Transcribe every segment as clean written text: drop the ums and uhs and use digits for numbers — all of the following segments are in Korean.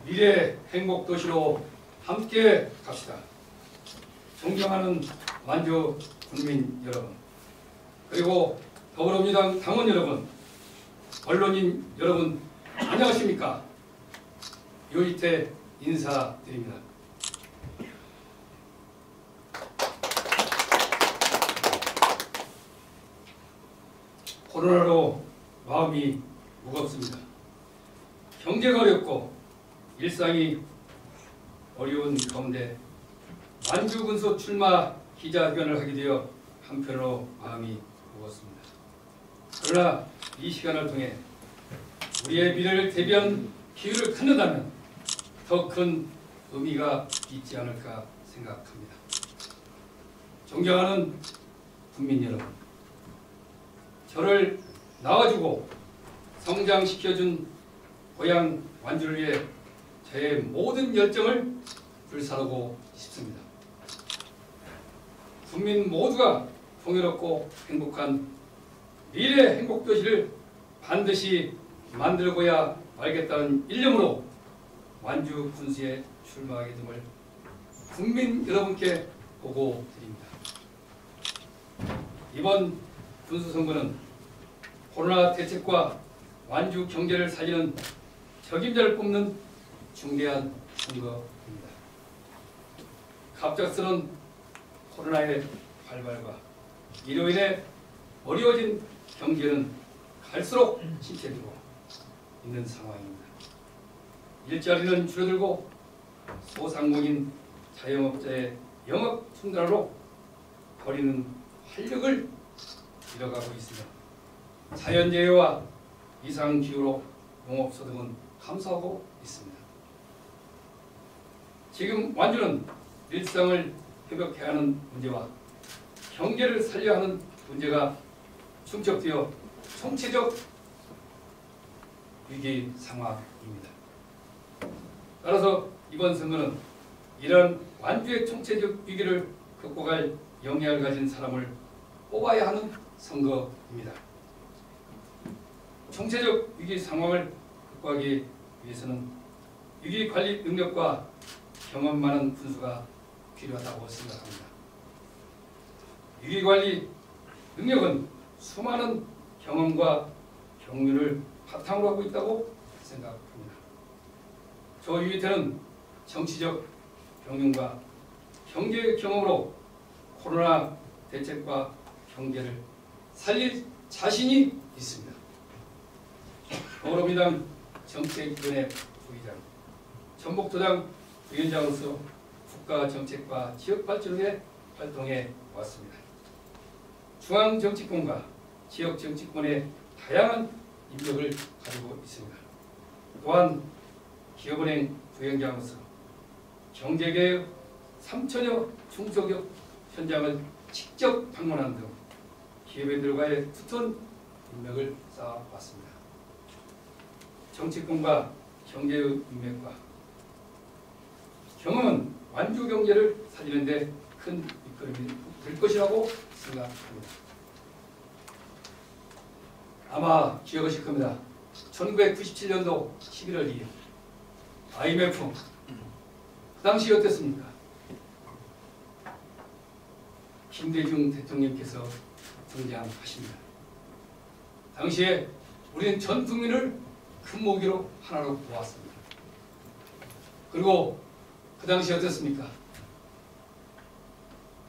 미래 행복 도시로 함께 갑시다. 존경하는 완주 국민 여러분, 그리고 더불어민주당 당원 여러분, 언론인 여러분, 안녕하십니까? 요이태 인사드립니다. 코로나로 마음이 무겁습니다. 경제가 어렵고 일상이 어려운 가운데 완주군수 출마 기자회견을 하게 되어 한편으로 마음이 무겁습니다. 그러나 이 시간을 통해 우리의 미래를 대비한 기회를 갖는다면 더 큰 의미가 있지 않을까 생각합니다. 존경하는 국민 여러분, 저를 낳아주고 성장시켜준 고향 완주를 위해 저의 모든 열정을 불사르고 싶습니다. 국민 모두가 풍요롭고 행복한 미래 행복도시를 반드시 만들고야 말겠다는 일념으로 완주 군수에 출마하게 됨을 국민 여러분께 보고드립니다. 이번 군수 선거는 코로나 대책과 완주 경제를 살리는 적임자를 뽑는 중대한 선거입니다. 갑작스런 코로나의 발발과 이로 인해 어려워진 경제는 갈수록 침체되고 있는 상황입니다. 일자리는 줄어들고 소상공인 자영업자의 영업 중단으로 버리는 활력을 잃어가고 있습니다. 자연재해와 이상기후로 농업소득은 감소하고 있습니다. 지금 완주는 일상을 회복해야 하는 문제와 경제를 살려야 하는 문제가 충족되어 총체적 위기 상황입니다. 따라서 이번 선거는 이런 완주의 총체적 위기를 극복할 역량을 가진 사람을 뽑아야 하는 선거입니다. 총체적 위기 상황을 극복하기 위해서는 위기관리 능력과 경험 많은 군수가 필요하다고 생각합니다. 위기관리 능력은 수많은 경험과 경륜을 바탕으로 하고 있다고 생각합니다. 저 유이태는 정치적 경륜과 경제 경험으로 코로나 대책과 경제를 살릴 자신이 있습니다. 더불어민주당 정책위원회 부의장, 전북도당 위원장으로서 국가정책과 지역발전에 활동해 왔습니다. 중앙정치권과 지역정치권의 다양한 인력을 가지고 있습니다. 또한 기업은행 부위원장으로서 경제개혁 3천여 중소기업 현장을 직접 방문하는 등 기업인들과의 두터운 인맥을 쌓아왔습니다. 정치권과 경제의 인맥과 경험은 완주 경제를 살리는 데 큰 밑거름이 될 것이라고 생각합니다. 아마 기억하실 겁니다. 1997년도 11월 2일 IMF, 그 당시 어땠습니까? 김대중 대통령께서 등장하십니다. 당시에 우리는 전 국민을 금모기로 하나로 모았습니다. 그리고 그 당시 어땠습니까?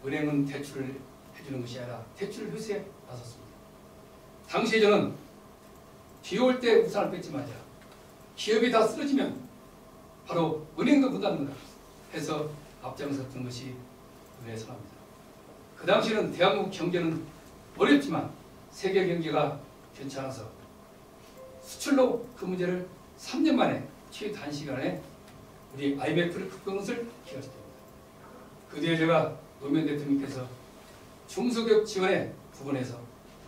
은행은 대출을 해주는 것이 아니라 대출 회수에 나섰습니다. 당시에 저는 비 올 때 우산을 뺏지 마자, 기업이 다 쓰러지면 바로 은행도 문 닫는다 해서 앞장섰던 것이 은혜의 선합니다. 그 당시에는 대한민국 경제는 어렵지만 세계 경제가 괜찮아서 수출로 그 문제를 3년 만에 최단시간에 우리 IMF를 극복한 것을 기억했습니다. 그 뒤에 제가 노무현 대통령께서 중소기업 지원에 부분에서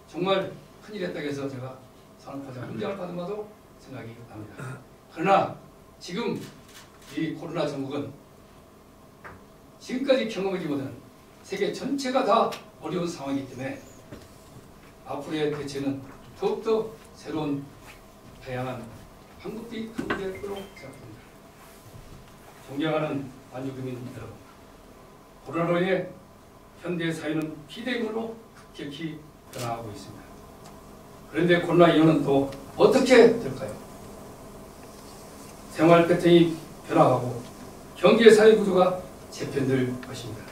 정말 큰일 했다고 해서 제가 산업화장 훈장을 받은 바도 생각이 납니다. 그러나 지금 이 코로나 전국은 지금까지 경험하지 못한 세계 전체가 다 어려운 상황이기 때문에 앞으로의 대체는 더욱더 새로운 다양한 한국이 한국의 거로 생각합니다. 존경하는 완주구민 여러분, 코로나로 인해 현대 사회는 비대면으로 급격히 변화하고 있습니다. 그런데 코로나 이후는 또 어떻게 될까요? 생활 패턴이 변화하고 경제 사회 구조가 재편될 것입니다.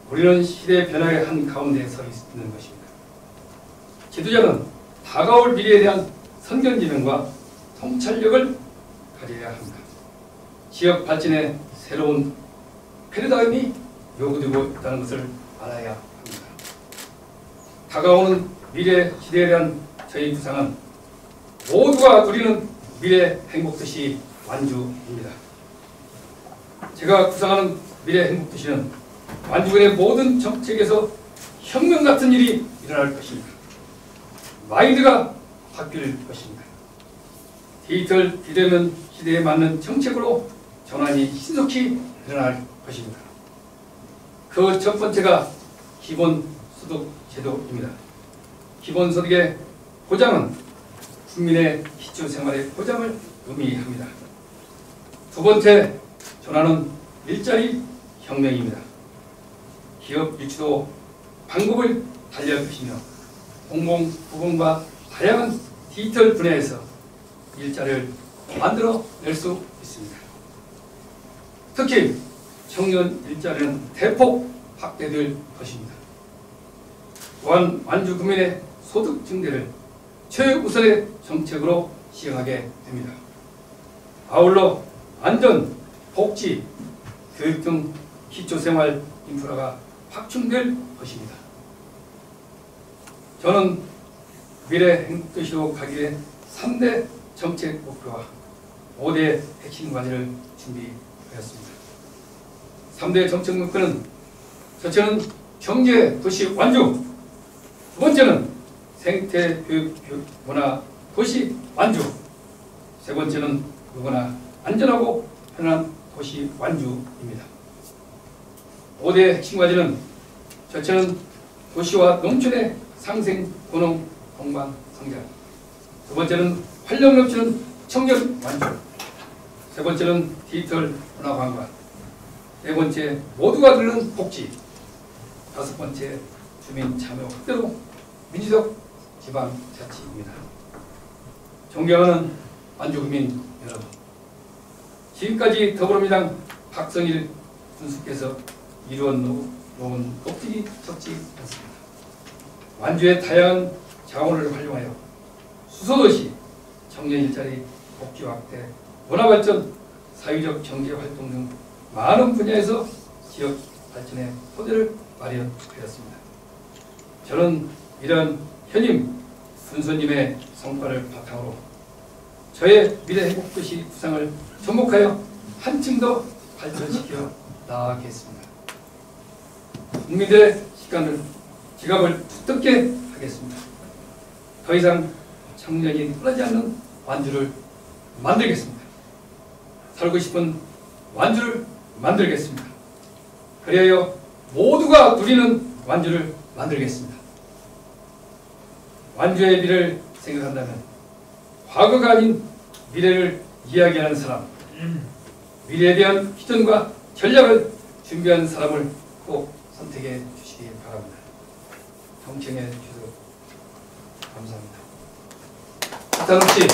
우리는 시대의 변화의 한 가운데 서 있는 것입니다. 지도자는 다가올 미래에 대한 선견지명과 통찰력을 가져야 합니다. 지역 발전에 새로운 패러다임이 요구되고 있다는 것을 알아야 합니다. 다가오는 미래 시대에 대한 저희 구상은 모두가 누리는 미래 행복도시 완주입니다. 제가 구상하는 미래 행복도시는 완주군의 모든 정책에서 혁명 같은 일이 일어날 것입니다. 마인드가 바뀔 것입니다. 디지털 비대면 시대에 맞는 정책으로 전환이 신속히 일어날 것입니다. 그 첫 번째가 기본소득 제도입니다. 기본소득의 보장은 국민의 기초생활의 보장을 의미합니다. 두 번째 전환은 일자리 혁명입니다. 기업 유치도 방법을 달리할 것이며 공공, 부공과 다양한 디지털 분야에서 일자리를 만들어낼 수 있습니다. 특히 청년 일자리는 대폭 확대될 것입니다. 또한 완주 구민의 소득 증대를 최우선의 정책으로 시행하게 됩니다. 아울러 안전, 복지, 교육 등 기초생활 인프라가 확충될 것입니다. 저는 미래 행복도시로 가기 위해 3대 정책 목표와 5대 핵심 과제를 준비하였습니다. 3대 정책 목표는 첫째는 경제 도시 완주, 두 번째는 생태 교육 문화 도시 완주, 세 번째는 누구나 안전하고 편안한 도시 완주입니다. 5대 핵심 과제는 첫째는 도시와 농촌의 상생, 고농, 동반, 성장, 두 번째는 활력 넘치는 청년 완주, 세 번째는 디지털 문화 관광, 네 번째 모두가 누리는 복지, 다섯 번째 주민 참여 확대로 민주적 지방자치입니다. 존경하는 완주구민 여러분, 지금까지 더불어민주당 박성일 군수께서 이루어놓은 녹색이 적지 않습니다. 완주의 다양한 자원을 활용하여 수소도시, 청년 일자리, 복지 확대, 문화발전, 사회적 경제활동 등 많은 분야에서 지역 발전의 토대를 마련하였습니다. 저는 이런 현임 군수님의 성과를 바탕으로 저의 미래 행복도시 구상을 접목하여 한층 더 발전시켜 나아가겠습니다. 국민들의 지갑을 두텁게 하겠습니다. 더 이상 청년이 떠나지 않는 완주를 만들겠습니다. 살고 싶은 완주를 만들겠습니다. 그리하여 모두가 누리는 완주를 만들겠습니다. 완주의 미래를 생각한다면 과거가 아닌 미래를 이야기하는 사람, 미래에 대한 비전과 전략을 준비한 사람을 꼭 선택해 주시기 바랍니다. 경청해 주셔서 감사합니다. 부탁 없이